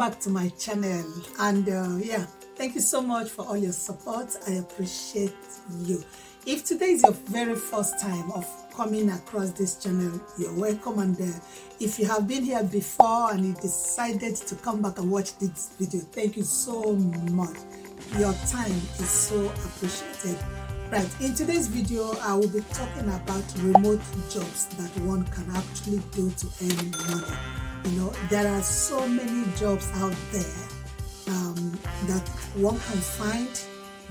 back to my channel. And yeah, thank you so much for all your support. I appreciate you. If today is your very first time of coming across this channel, you're welcome. And if you have been here before and you decided to come back and watch this video, thank you so much. Your time is so appreciated. Right, in today's video, I will be talking about remote jobs that one can actually do to earn money. You know, there are so many jobs out there that one can find,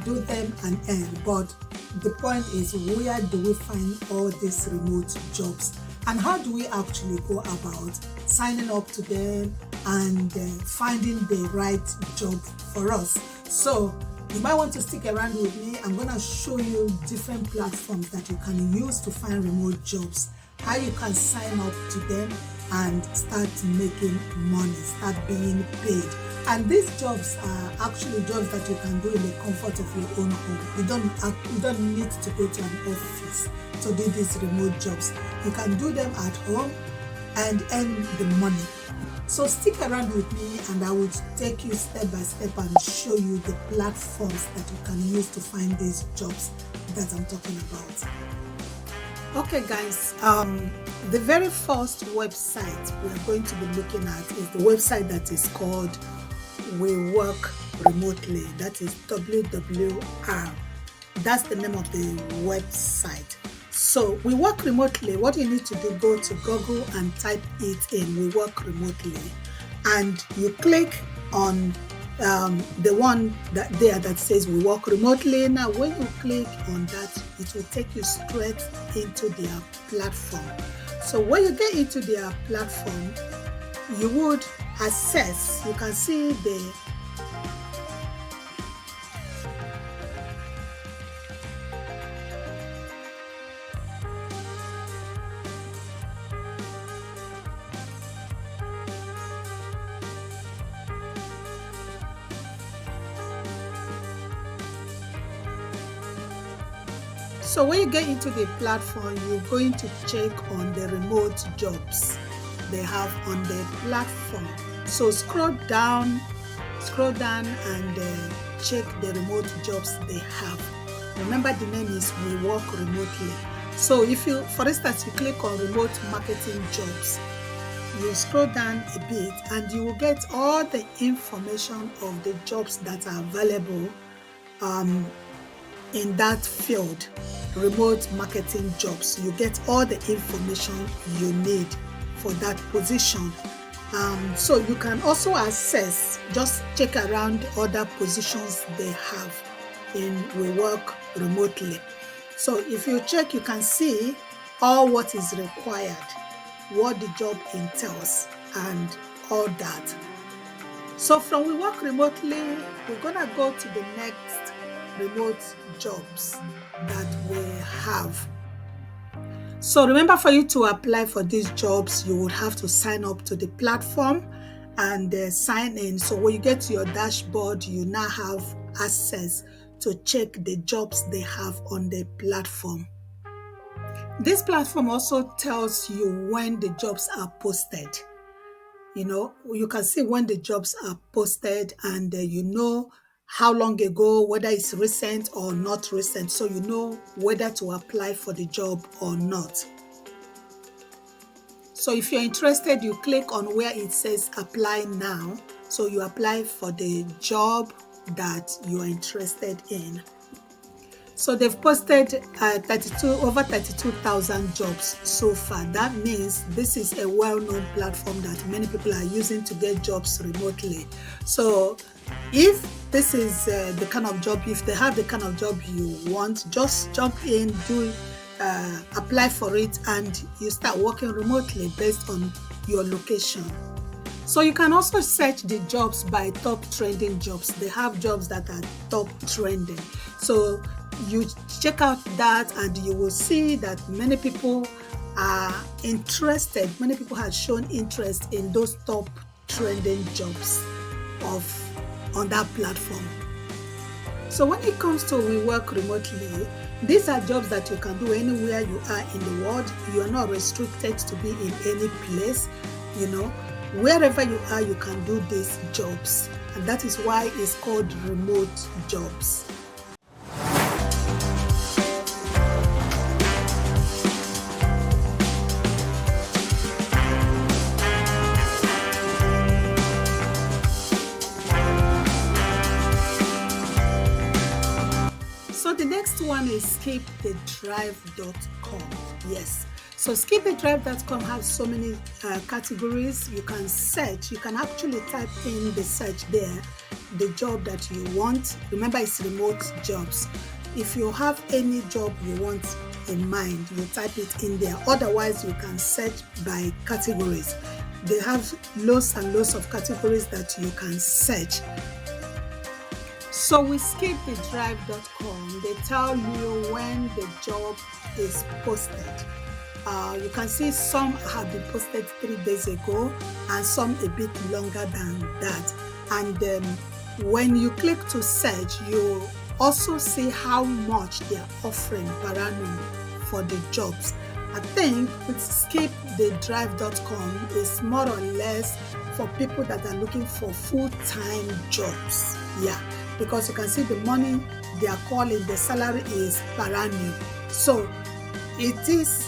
do them and earn. But the point is, where do we find all these remote jobs? And how do we actually go about signing up to them and finding the right job for us? So you might want to stick around with me. I'm going to show you different platforms that you can use to find remote jobs, how you can sign up to them and start making money, start being paid. And these jobs are actually jobs that you can do in the comfort of your own home. You don't need to go to an office to do these remote jobs. You can do them at home and earn the money. So stick around with me and I will take you step by step and show you the platforms that you can use to find these jobs that I'm talking about. Okay guys, the very first website we're going to be looking at is the website that is called We Work Remotely. That is WWR. That's the name of the website. So We Work Remotely, what you need to do, go to Google and type it in, We Work Remotely, and you click on the one that says We Work Remotely. Now when you click on that, it will take you straight into their platform. So when you get into their platform, you would access, you can see the So when you get into the platform, you're going to check on the remote jobs they have on the platform. So scroll down and check the remote jobs they have. Remember, the name is We Work Remotely. So if you, for instance, you click on remote marketing jobs, you scroll down a bit and you will get all the information of the jobs that are available in that field. Remote marketing jobs, you get all the information you need for that position. So you can also access, just check around other positions they have in We Work Remotely. So if you check, you can see all what is required, what the job entails and all that. So from We Work Remotely, we're gonna go to the next remote jobs that we have. So remember, for you to apply for these jobs, you would have to sign up to the platform and sign in. So when you get to your dashboard, you now have access to check the jobs they have on the platform. This platform also tells you when the jobs are posted. You know, you can see when the jobs are posted, and you know how long ago, whether it's recent or not recent, so you know whether to apply for the job or not. So if you're interested, you click on where it says apply now. So you apply for the job that you are interested in. So they've posted over 32,000 jobs so far. That means this is a well-known platform that many people are using to get jobs remotely. So if this is the kind of job, if they have the kind of job you want, just jump in, apply for it, and you start working remotely based on your location. So you can also search the jobs by top trending jobs. They have jobs that are top trending. So you check out that and you will see that many people are interested. Many people have shown interest in those top trending jobs on that platform. So when it comes to We Work Remotely, these are jobs that you can do anywhere you are in the world. You are not restricted to be in any place. You know, Wherever you are, you can do these jobs, and that is why it's called remote jobs. So the next one is skipthedrive.com. Yes. So skipthedrive.com has so many categories. You can search. You can actually type in the search there, the job that you want. Remember, it's remote jobs. If you have any job you want in mind, you type it in there. Otherwise, you can search by categories. They have loads and loads of categories that you can search. So with skipthedrive.com, they tell you when the job is posted. You can see some have been posted 3 days ago and some a bit longer than that. And when you click to search, you also see how much they are offering per annum for the jobs. I think with skipthedrive.com is more or less for people that are looking for full-time jobs. Yeah, because you can see the money they are calling, the salary is per annum. So it is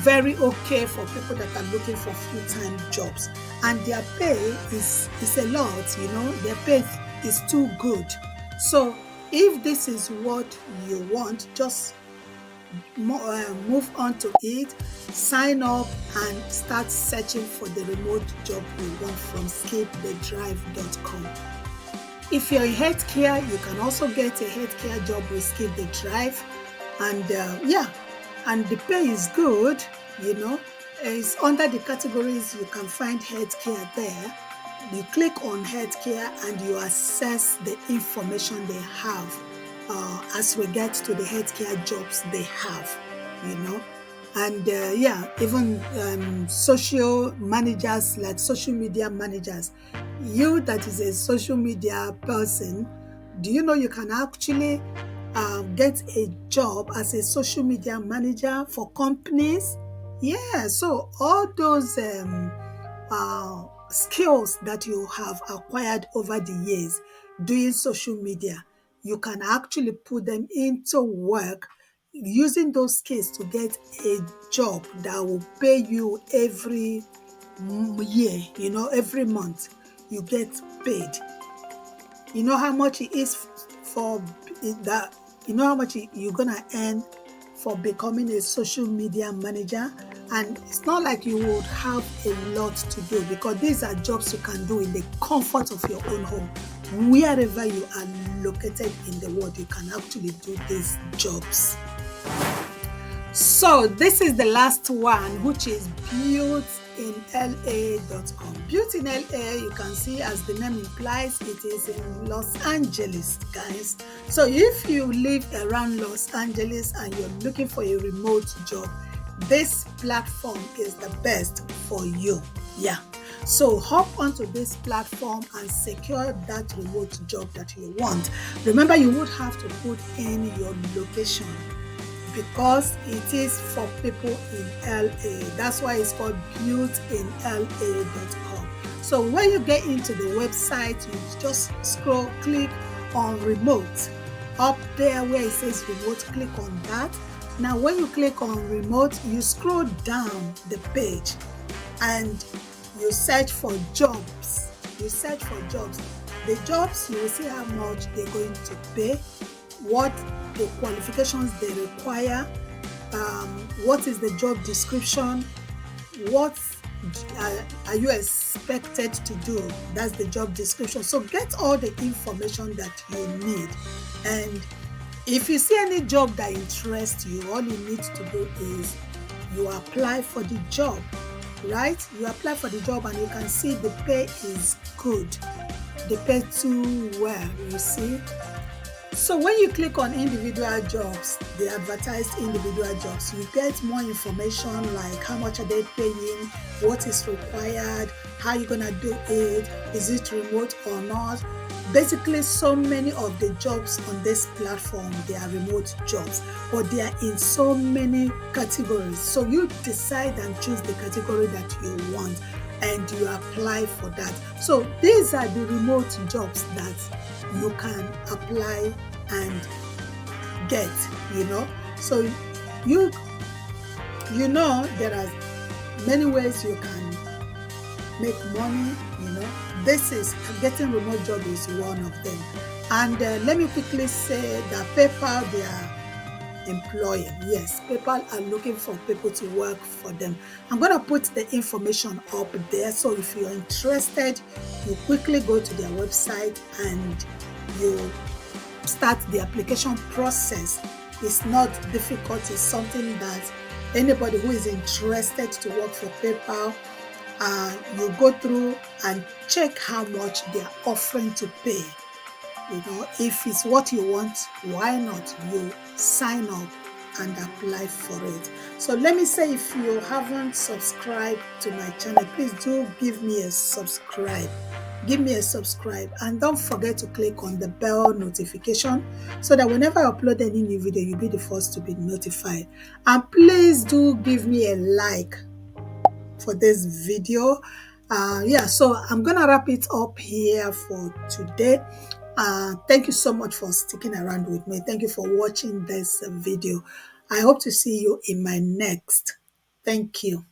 very okay for people that are looking for full-time jobs, and their pay is a lot, their pay is too good. So if this is what you want, just move on to it, sign up and start searching for the remote job you want from skipthedrive.com. If you're in healthcare, you can also get a healthcare job with Skip the Drive, and and the pay is good. It's under the categories. You can find healthcare there. You click on healthcare and you access the information they have as we get to the healthcare jobs they have, and even social managers, like social media managers. You that is a social media person, do you know you can actually get a job as a social media manager for companies? Yeah, so all those skills that you have acquired over the years doing social media, you can actually put them into work using those skills to get a job that will pay you every year, every month you get paid. You know how much it is for that, how much you're gonna earn for becoming a social media manager. And it's not like you would have a lot to do, because these are jobs you can do in the comfort of your own home. Wherever you are located in the world, you can actually do these jobs. So this is the last one, which is builtinla.com. Built in LA, you can see, as the name implies, it is in Los Angeles, guys. So if you live around Los Angeles and you're looking for a remote job, this platform is the best for you. Yeah. So hop onto this platform and secure that remote job that you want. Remember, you would have to put in your location, because it is for people in LA. That's why it's called builtinla.com. So when you get into the website, you just click on remote. Up there where it says remote, click on that. Now when you click on remote, you scroll down the page and you search for jobs. The jobs, you will see how much they're going to pay, what the qualifications they require, what is the job description, what are you expected to do. That's the job description. So get all the information that you need, and if you see any job that interests you, all you need to do is you apply for the job, right? You apply for the job and you can see the pay is good. They pay too well, you see. So when you click on individual jobs, the advertised individual jobs, you get more information like how much are they paying, what is required, how you're gonna do it, is it remote or not. Basically, so many of the jobs on this platform, they are remote jobs, but they are in so many categories. So you decide and choose the category that you want. and you apply for that. So these are the remote jobs that you can apply and get, you know. So you there are many ways you can make money, you know. This is getting remote job is one of them. And let me quickly say that PayPal, they are employing. Yes, PayPal are looking for people to work for them. I'm going to put the information up there. So if you're interested, you quickly go to their website and you start the application process. It's not difficult. It's something that anybody who is interested to work for PayPal, you go through and check how much they are offering to pay. You know, if it's what you want, why not you sign up and apply for it. So let me say, if you haven't subscribed to my channel, please do give me a subscribe. Give me a subscribe, and don't forget to click on the bell notification so that whenever I upload any new video, you'll be the first to be notified. And please do give me a like for this video. Yeah, so I'm gonna wrap it up here for today. Thank you so much for sticking around with me. Thank you for watching this video. I hope to see you in my next. Thank you.